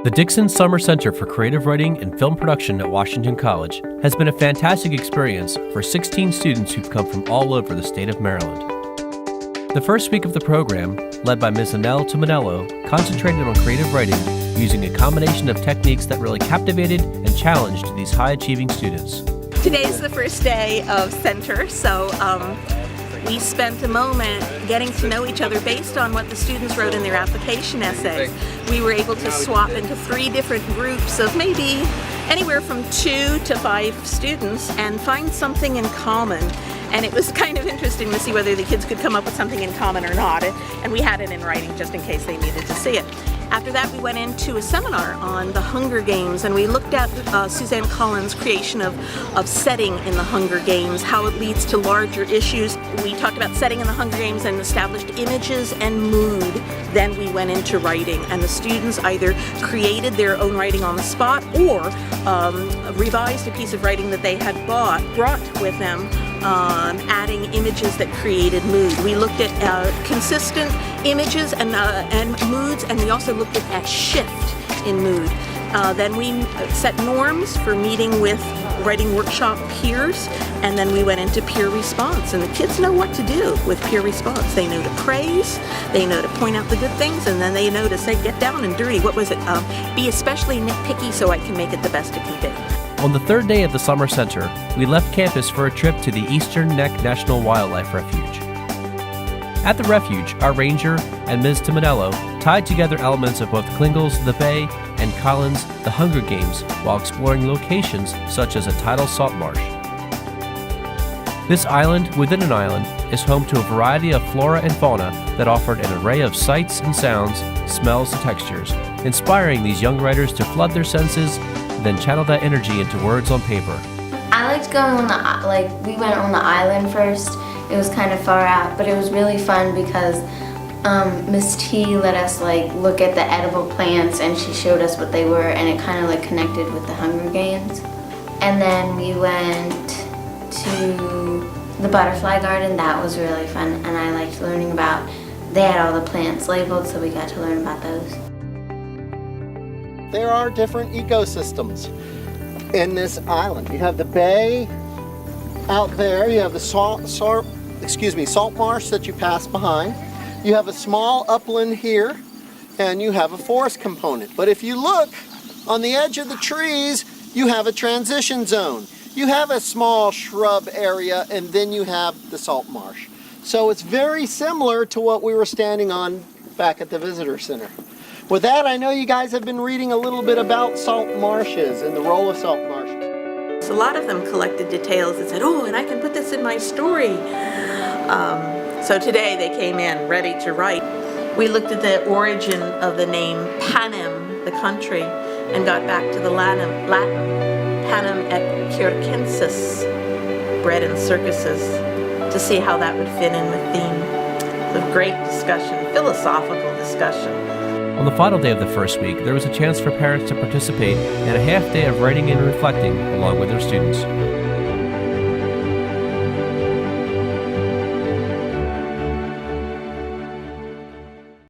The Dixon Summer Center for Creative Writing and Film Production at Washington College has been a fantastic experience for 16 students who've come from all over the state of Maryland. The first week of the program, led by Ms. Anel Tomanello, concentrated on creative writing using a combination of techniques that really captivated and challenged these high-achieving students. Today is the first day of center, so we spent a moment getting to know each other based on what the students wrote in their application essays. We were able to swap into 3 different groups of maybe anywhere from 2 to 5 students and find something in common. And it was kind of interesting to see whether the kids could come up with something in common or not. And we had it in writing just in case they needed to see it. After that, we went into a seminar on the Hunger Games, and we looked at Suzanne Collins' creation of setting in the Hunger Games, how it leads to larger issues. We talked about setting in the Hunger Games and established images and mood. Then we went into writing, and the students either created their own writing on the spot or revised a piece of writing that they had brought with them, adding images that created mood. We looked at consistent images and moods, and we also looked at shift in mood. Then we set norms for meeting with writing workshop peers, and then we went into peer response. And the kids know what to do with peer response. They know to praise, they know to point out the good things, and then they know to say, get down and dirty. What was it? Be especially nitpicky so I can make it the best it can be. On the third day of the Summer Center, we left campus for a trip to the Eastern Neck National Wildlife Refuge. At the refuge, our ranger and Ms. Tomanello tied together elements of both Klingle's The Bay and Collins' The Hunger Games while exploring locations such as a tidal salt marsh. This island within an island is home to a variety of flora and fauna that offered an array of sights and sounds, smells and textures, inspiring these young writers to flood their senses and then channel that energy into words on paper. I liked going we went on the island first. It was kind of far out, but it was really fun because Miss T let us look at the edible plants, and she showed us what they were, and it kind of connected with the Hunger Games. And then we went to the butterfly garden. That was really fun, and I liked learning about, they had all the plants labeled, so we got to learn about those. There are different ecosystems in this island. You have the bay out there, you have the salt marsh that you pass behind, you have a small upland here, and you have a forest component. But if you look on the edge of the trees, you have a transition zone. You have a small shrub area, and then you have the salt marsh. So it's very similar to what we were standing on back at the visitor center. With that, I know you guys have been reading a little bit about salt marshes and the role of salt marshes. A lot of them collected details and said, oh, and I can put this in my story. So today they came in ready to write. We looked at the origin of the name Panem, the country, and got back to the Latin Panem et Circenses, bread and circuses, to see how that would fit in the theme. It was a great discussion, philosophical discussion. On the final day of the first week, there was a chance for parents to participate in a half day of writing and reflecting along with their students.